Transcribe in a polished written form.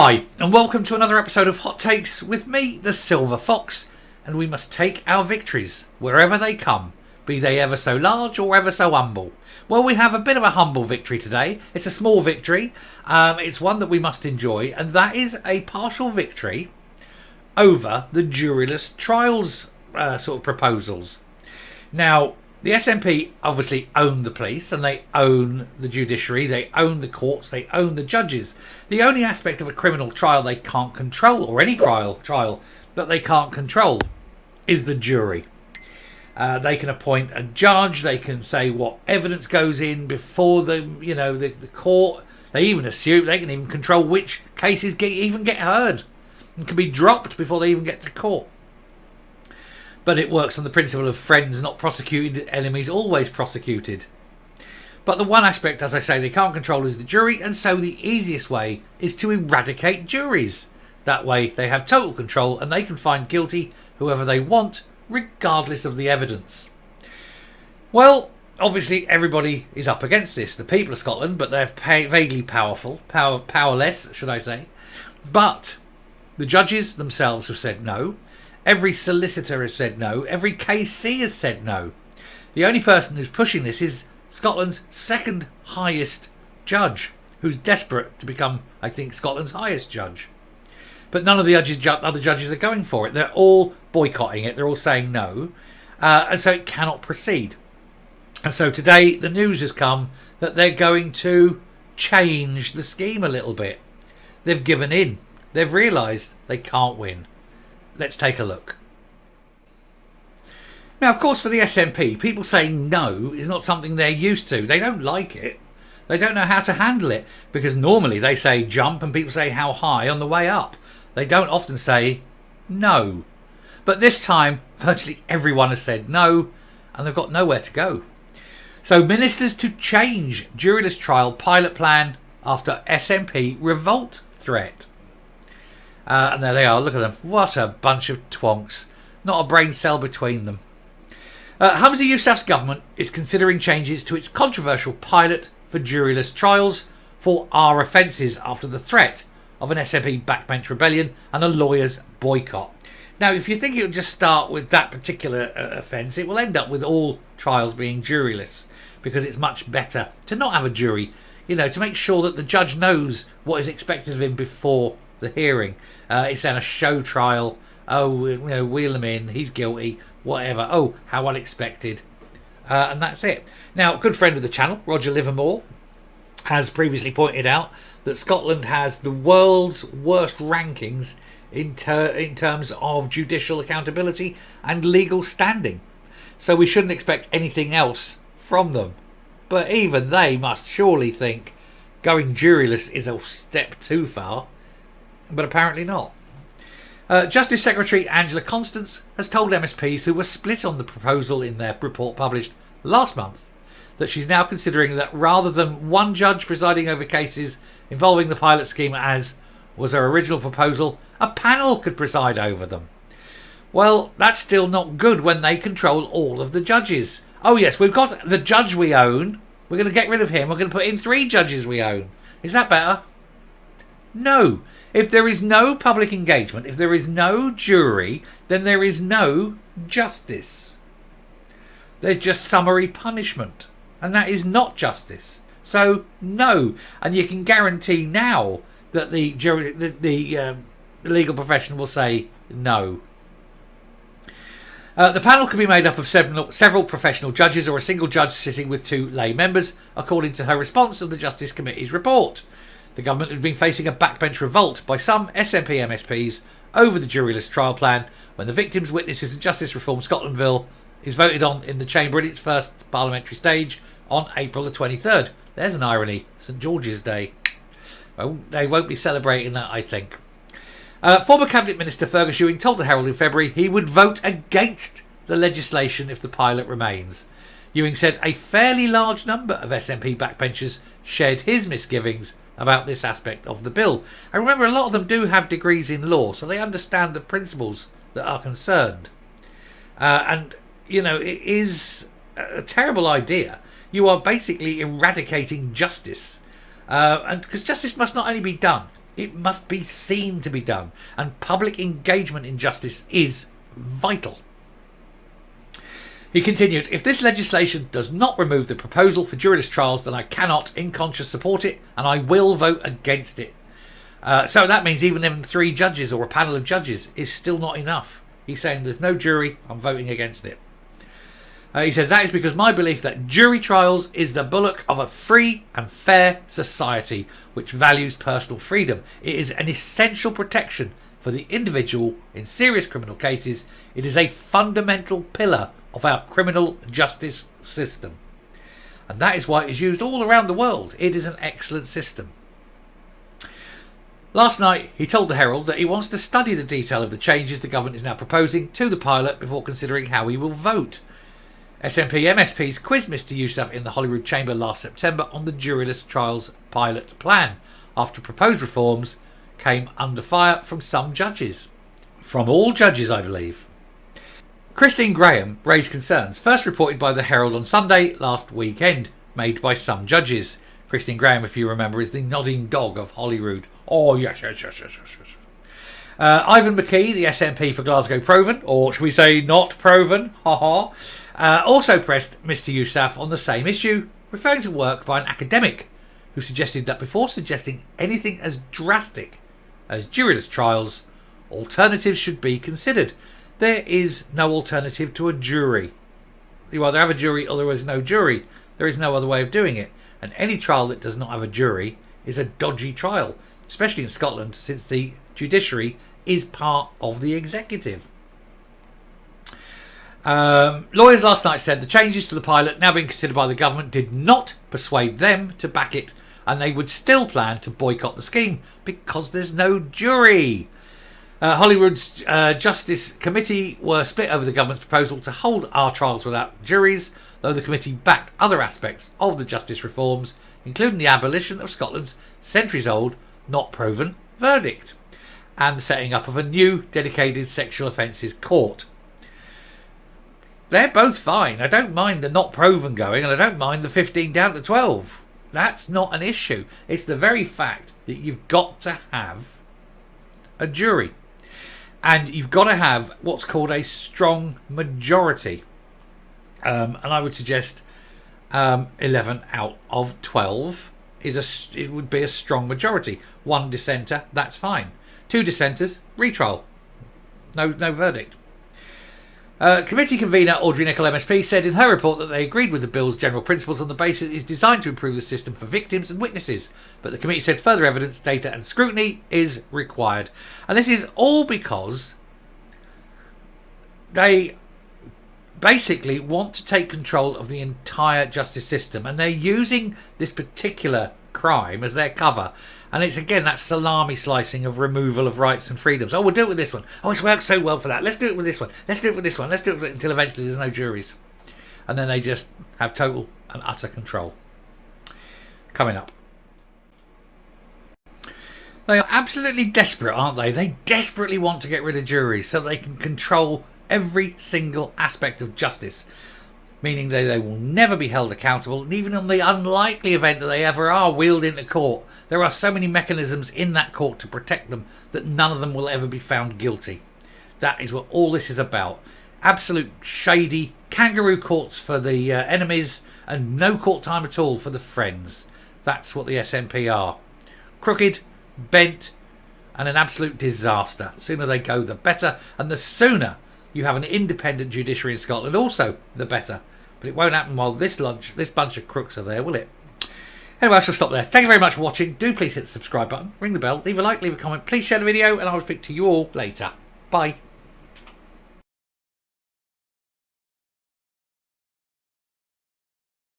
Hi, and welcome to another episode of Hot Takes with me, the Silver Fox, and we must take our victories wherever they come, be they ever so large or ever so humble. Well, we have a bit of a humble victory today. It's a small victory. It's one that we must enjoy, and that is a partial victory over the juryless trials sort of proposals. Now, the SNP obviously own the police and they own the judiciary, they own the courts, they own the judges. The only aspect of a criminal trial they can't control, or any trial that they can't control, is the jury. They can appoint a judge, they can say what evidence goes in before the court. They can even control which cases get heard and can be dropped before they even get to court. But it works on the principle of friends not prosecuted, enemies always prosecuted. But the one aspect, as I say, they can't control is the jury, and so the easiest way is to eradicate juries. That way they have total control and they can find guilty whoever they want, regardless of the evidence. Well, obviously everybody is up against this. The people of Scotland, but they're vaguely powerless, should I say. But the judges themselves have said no. Every solicitor has said no. Every KC has said no. The only person who's pushing this is Scotland's second highest judge, who's desperate to become, I think, Scotland's highest judge. But none of the other judges are going for it. They're all boycotting it. They're all saying no. And so it cannot proceed. And so today the news has come that they're going to change the scheme a little bit. They've given in. They've realised they can't win. Let's take a look. Now, of course, for the SNP, people saying no is not something they're used to. They don't like it. They don't know how to handle it, because normally they say jump and people say how high on the way up. They don't often say no. But this time, virtually everyone has said no, and they've got nowhere to go. So ministers to change juryless trial pilot plan after SNP revolt threat. And there they are, look at them. What a bunch of twonks. Not a brain cell between them. Hamza Yousaf's government is considering changes to its controversial pilot for juryless trials for R offences after the threat of an SNP backbench rebellion and a lawyer's boycott. Now, if you think it will just start with that particular offence, it will end up with all trials being juryless, because it's much better to not have a jury, to make sure that the judge knows what is expected of him before the hearing. It's then a show trial. Wheel him in, he's guilty, whatever. Oh, how unexpected. And that's it. Now, a good friend of the channel, Roger Livermore, has previously pointed out that Scotland has the world's worst rankings in terms of judicial accountability and legal standing. So we shouldn't expect anything else from them. But even they must surely think going juryless is a step too far. But apparently not. Justice Secretary Angela Constance has told MSPs who were split on the proposal in their report published last month that she's now considering that rather than one judge presiding over cases involving the pilot scheme, as was her original proposal, a panel could preside over them. Well, that's still not good when they control all of the judges. Oh yes, we've got the judge we own. We're going to get rid of him. We're going to put in 3 judges we own. Is that better? No. If there is no public engagement, if there is no jury, then there is no justice. There's just summary punishment, and that is not justice. So no, and you can guarantee now that the legal profession will say no. The panel can be made up of several professional judges or a single judge sitting with 2 lay members, according to her response of the Justice Committee's report. The government had been facing a backbench revolt by some SNP MSPs over the juryless trial plan when the Victims, Witnesses and Justice Reform Scotland Bill is voted on in the Chamber in its first parliamentary stage on April the 23rd. There's an irony. St George's Day. Well, they won't be celebrating that, I think. Former Cabinet Minister Fergus Ewing told the Herald in February he would vote against the legislation if the pilot remains. Ewing said a fairly large number of SNP backbenchers shared his misgivings about this aspect of the bill. And remember, a lot of them do have degrees in law, so they understand the principles that are concerned. And, it is a terrible idea. You are basically eradicating justice. And because justice must not only be done It must be seen to be done, and public engagement in justice is vital. He continued, if this legislation does not remove the proposal for juryless trials, then I cannot, in conscience, support it, and I will vote against it. So that means even having 3 judges or a panel of judges is still not enough. He's saying there's no jury, I'm voting against it. He says, that is because my belief that jury trials is the bulwark of a free and fair society which values personal freedom. It is an essential protection for the individual in serious criminal cases. It is a fundamental pillar of our criminal justice system. And that is why it is used all around the world. It is an excellent system. Last night, he told the Herald that he wants to study the detail of the changes the government is now proposing to the pilot before considering how he will vote. SNP MSPs quizzed Mr Yousaf in the Holyrood Chamber last September on the juryless trials pilot plan, after proposed reforms came under fire from some judges. From all judges, I believe. Christine Graham raised concerns, first reported by the Herald on Sunday last weekend, made by some judges. Christine Graham, if you remember, is the nodding dog of Holyrood. Oh, yes. Ivan McKee, the SNP for Glasgow Proven, or should we say not Proven, also pressed Mr Yousaf on the same issue, referring to work by an academic who suggested that before suggesting anything as drastic as juryless trials, alternatives should be considered. There is no alternative to a jury. You either have a jury or there is no jury. There is no other way of doing it. And any trial that does not have a jury is a dodgy trial, especially in Scotland, since the judiciary is part of the executive. Lawyers last night said the changes to the pilot now being considered by the government did not persuade them to back it, and they would still plan to boycott the scheme because there's no jury. Holyrood's Justice Committee were split over the government's proposal to hold our trials without juries, though the committee backed other aspects of the justice reforms, including the abolition of Scotland's centuries-old not proven verdict and the setting up of a new dedicated sexual offences court. They're both fine. I don't mind the not proven going, and I don't mind the 15 down to 12. That's not an issue. It's the very fact that you've got to have a jury. And you've got to have what's called a strong majority. And I would suggest 11 out of 12 it would be a strong majority. 1 dissenter, that's fine. 2 dissenters, retrial. No verdict. Committee convener Audrey Nicholl MSP said in her report that they agreed with the bill's general principles on the basis it is designed to improve the system for victims and witnesses, but the committee said further evidence, data and scrutiny is required. And this is all because they basically want to take control of the entire justice system, and they're using this particular crime as their cover. And it's again that salami slicing of removal of rights and freedoms. Oh, we'll do it with this one. Oh, it's worked so well for that. Let's do it with this one. Let's do it with this one. Let's do it with it until eventually there's no juries. And then they just have total and utter control. Coming up. They are absolutely desperate, aren't they? They desperately want to get rid of juries so they can control every single aspect of justice. Meaning they will never be held accountable, and even on the unlikely event that they ever are wheeled into court, there are so many mechanisms in that court to protect them that none of them will ever be found guilty. That is what all this is about. Absolute shady kangaroo courts for the enemies and no court time at all for the friends. That's what the SNP are. Crooked, bent, and an absolute disaster. The sooner they go, the better, and the sooner you have an independent judiciary in Scotland also, the better. But it won't happen while this bunch of crooks are there, will it? Anyway, I shall stop there. Thank you very much for watching. Do please hit the subscribe button, ring the bell, leave a like, leave a comment. Please share the video, and I will speak to you all later. Bye.